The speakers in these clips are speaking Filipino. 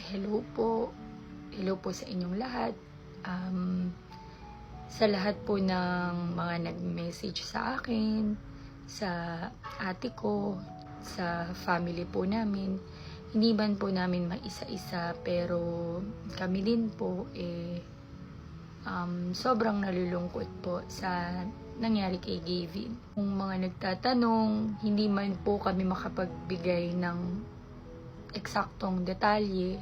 Hello po. Hello po sa inyong lahat. Sa lahat po ng mga nag-message sa akin, sa ate ko, sa family po namin, hindi man po namin maisa-isa pero kami din po sobrang nalulungkot po sa nangyari kay Gavin. Kung mga nagtatanong, hindi man po kami makapagbigay ng eksaktong detalye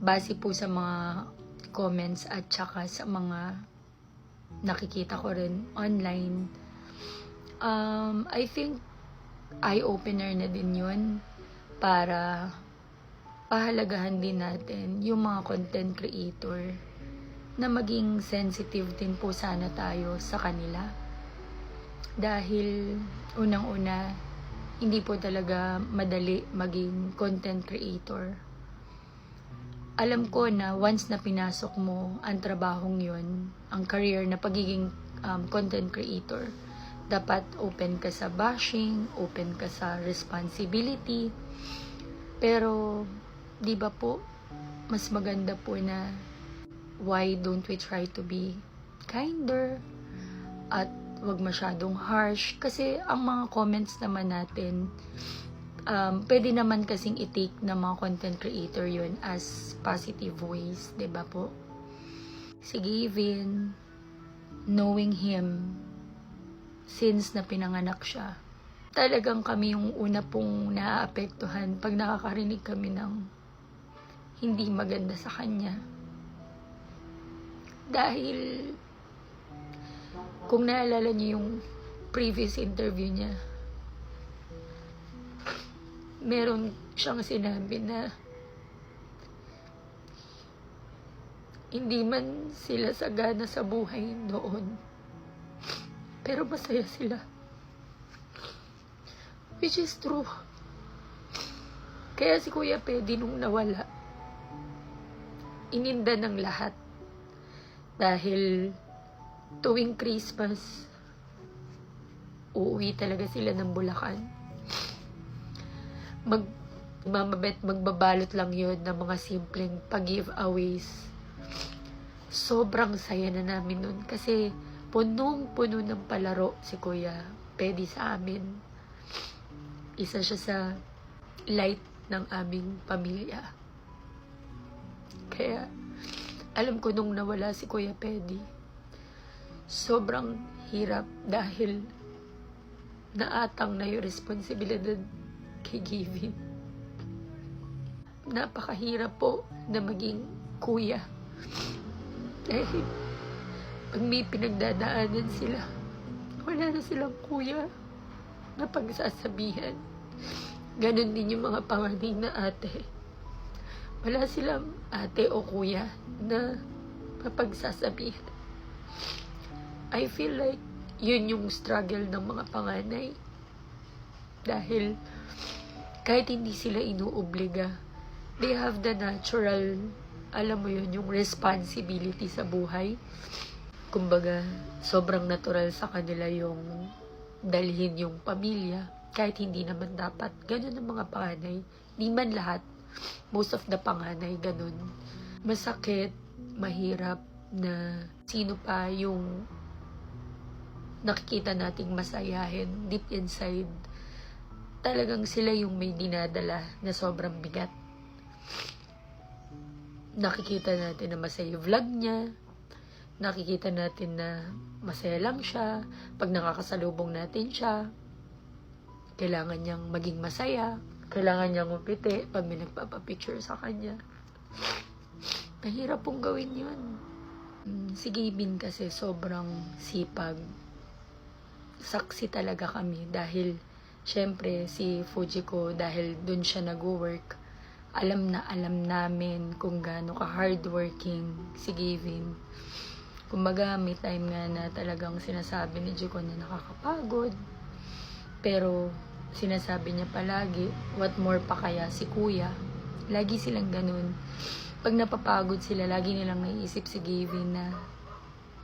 base po sa mga comments at saka sa mga nakikita ko rin online. I think eye-opener na din yun para pahalagahan din natin yung mga content creator na maging sensitive din po sana tayo sa kanila. Dahil unang-una, hindi po talaga madali maging content creator. Alam ko na once na pinasok mo ang trabahong yun, ang career na pagiging content creator, dapat open ka sa bashing, open ka sa responsibility. Pero, di ba po, mas maganda po na why don't we try to be kinder at wag masyadong harsh? Kasi ang mga comments naman natin, pwede naman kasing i-take ng mga content creator yun as positive ways, diba po? Si Gavin, knowing him, since na pinanganak siya, talagang kami yung una pong naaapektuhan pag nakakarinig kami ng hindi maganda sa kanya. Dahil, kung naalala niyo yung previous interview niya, meron siyang sinabi na hindi man sila sagana sa buhay noon, pero masaya sila. Which is true. Kaya si Kuya Pedi nung nawala, ininda ng lahat. Dahil tuwing Christmas, uuwi talaga sila ng Bulacan. Magbabalot lang yun ng mga simpleng pag-giveaways. Sobrang saya na namin nun kasi punong-puno ng palaro si Kuya Pedi sa amin. Isa siya sa light ng aming pamilya. Kaya alam ko nung nawala si Kuya Pedi, sobrang hirap dahil naatang na yung responsibilidad kay Gavin. Napakahirap po na maging kuya. Dahil pag may pinagdadaanan sila, wala na silang kuya na pagsasabihan. Ganon din yung mga panganay na ate. Wala silang ate o kuya na mapagsasabihan. I feel like yun yung struggle ng mga panganay. Dahil kahit hindi sila inuobliga, they have the natural, alam mo yun, yung responsibility sa buhay. Kumbaga, sobrang natural sa kanila yung dalhin yung pamilya, kahit hindi naman dapat. Ganun ang mga panganay. Di man lahat, most of the panganay, ganun. Masakit, mahirap na sino pa yung nakikita nating masayahin deep inside. Talagang sila yung may dinadala na sobrang bigat. Nakikita natin na masaya yung vlog niya. Nakikita natin na masaya lang siya. Pag nakakasalubong natin siya, kailangan niyang maging masaya. Kailangan niyang umiti pag may nagpapapicture sa kanya. Mahirap pong gawin yun. Si Gavin kasi sobrang sipag. Saksi talaga kami dahil syempre, si Fujiko, dahil dun siya nag-work, alam namin kung gaano ka-hardworking si Gavin. Kumbaga, may time nga na talagang sinasabi ni Jiko na nakakapagod. Pero, sinasabi niya palagi, what more pa kaya si Kuya? Lagi silang ganun. Pag napapagod sila, lagi nilang naiisip si Gavin na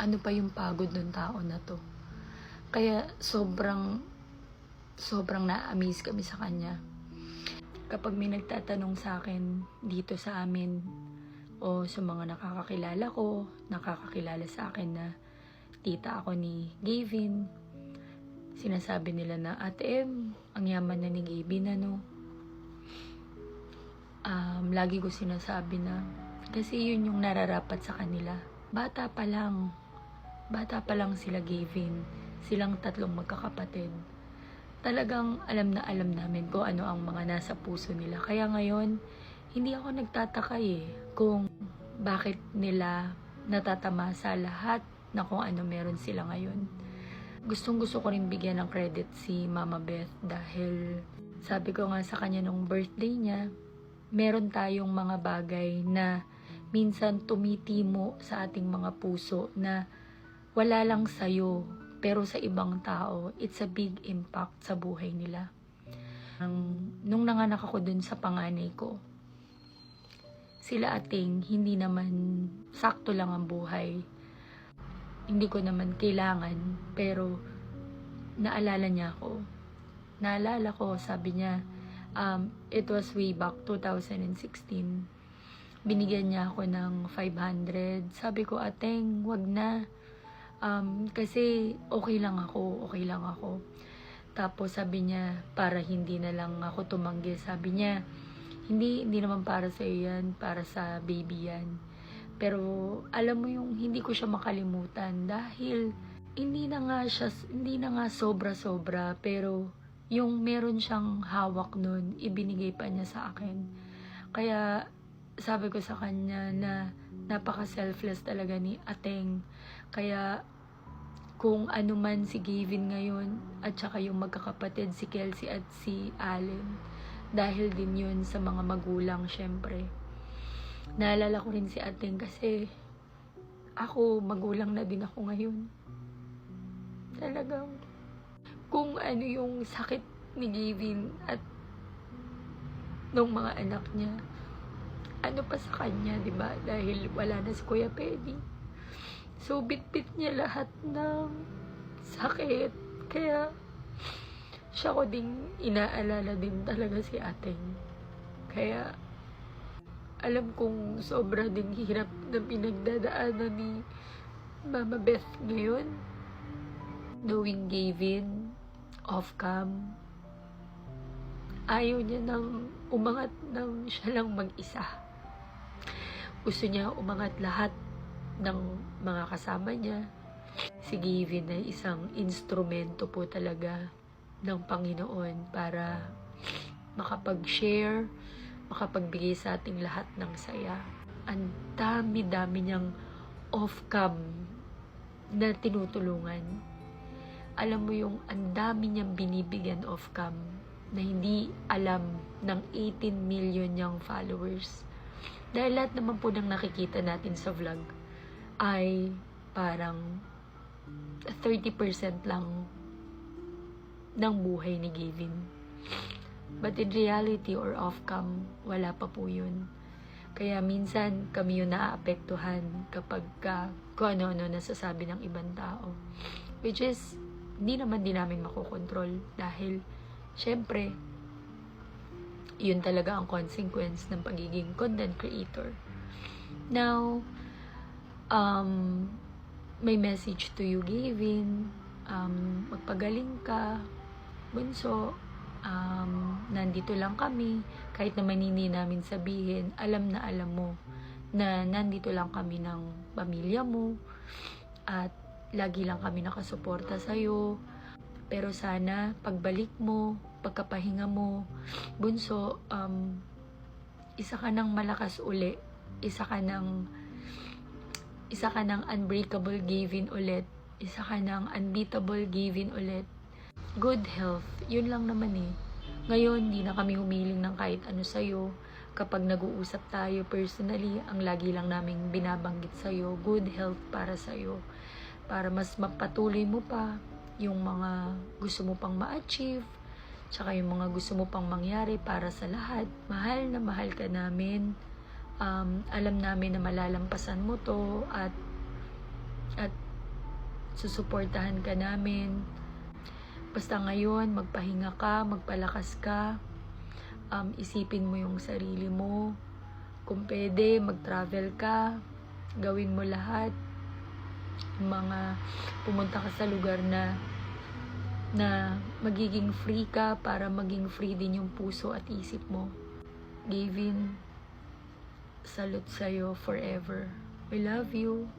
ano pa yung pagod ng tao na to. Kaya, sobrang na-amaze kami sa kanya. kapag may nagtatanong sa akin dito sa amin o sa mga nakakakilala sa akin na tita ako ni Gavin, sinasabi nila na, Ate Em, ang yaman na ni Gavin, ano? Lagi ko sinasabi na, kasi yun yung nararapat sa kanila. Bata pa lang sila Gavin, silang tatlong magkakapatid. Talagang alam na alam namin kung ano ang mga nasa puso nila. Kaya ngayon, hindi ako nagtataka kung bakit nila natatamasa lahat na kung ano meron sila ngayon. Gustong-gusto ko rin bigyan ng credit si Mama Beth dahil sabi ko nga sa kanya nung birthday niya, meron tayong mga bagay na minsan tumitimo sa ating mga puso na wala lang sa'yo, pero sa ibang tao, it's a big impact sa buhay nila. Nung nanganak ako dun sa panganay ko, sila ating hindi naman sakto lang ang buhay. Hindi ko naman kailangan, pero naalala niya ako. Naalala ko, sabi niya, it was way back 2016. Binigyan niya ako ng 500. Sabi ko, Ateng, wag na. Kasi okay lang ako. Tapos sabi niya, para hindi na lang ako tumanggi, sabi niya, hindi naman para sa yan, para sa baby yan. Pero alam mo yung hindi ko siya makalimutan dahil hindi na nga sobra-sobra, pero yung meron siyang hawak nun, ibinigay pa niya sa akin. Kaya sabi ko sa kanya na napaka-selfless talaga ni Ateng. Kaya kung ano man si Gavin ngayon at saka yung magkakapatid si Kelsey at si Allen, dahil din yun sa mga magulang syempre. Naalala ko rin si Ateng kasi ako, magulang na din ako ngayon. Talagang kung ano yung sakit ni Gavin at nung mga anak niya, ano pa sa kanya, diba? Dahil wala na si Kuya Pedi. So, bit-bit niya lahat ng sakit. Kaya, siya ko ding inaalala din talaga si Ateng. Kaya, alam kong sobra ding hirap na pinagdadaanan ni Mama Beth ngayon. Knowing Gavin, off-cam, ayaw niya nang umangat nang siya lang mag-isa. Gusto niya umangat lahat ng mga kasama niya. Si Gavin ay isang instrumento po talaga ng Panginoon para makapag-share, makapagbigay sa ating lahat ng saya. Ang dami-dami niyang off-cam na tinutulungan. Alam mo yung ang dami niyang binibigyan off-cam na hindi alam ng 18 million niyang followers. Dahil lahat naman po ng nakikita natin sa vlog ay parang 30% lang ng buhay ni Gavin. But in reality or off-cam, wala pa po yun. Kaya minsan kami yung naaapektuhan kapag kung ano-ano nasasabi ng ibang tao. Which is, hindi naman din namin makokontrol dahil syempre, yun talaga ang consequence ng pagiging content creator. Now, may message to you, Gavin. Magpagaling ka, bunso. Nandito lang kami. Kahit naman hindi namin sabihin, alam na alam mo na nandito lang kami ng pamilya mo. At lagi lang kami nakasuporta sa'yo. Pero sana, pagbalik mo, pagkapahinga mo, bunso, isa ka ng malakas uli. Isa ka ng unbreakable Gavin ulit. Isa ka ng unbeatable Gavin ulit. Good health, yun lang naman Ngayon, di na kami humiling ng kahit ano sa'yo. Kapag nag-uusap tayo personally, ang lagi lang naming binabanggit sa'yo, good health para sa'yo. Para mas mapatuloy mo pa yung mga gusto mo pang ma-achieve, tsaka yung mga gusto mo pang mangyari para sa lahat. Mahal na mahal ka namin. Alam namin na malalampasan mo to at susuportahan ka namin. Basta ngayon, magpahinga ka, magpalakas ka, isipin mo yung sarili mo. Kung pwede, mag-travel ka, gawin mo lahat. Pumunta ka sa lugar na magiging free ka para maging free din yung puso at isip mo. Gavin, salute sa'yo forever. We love you.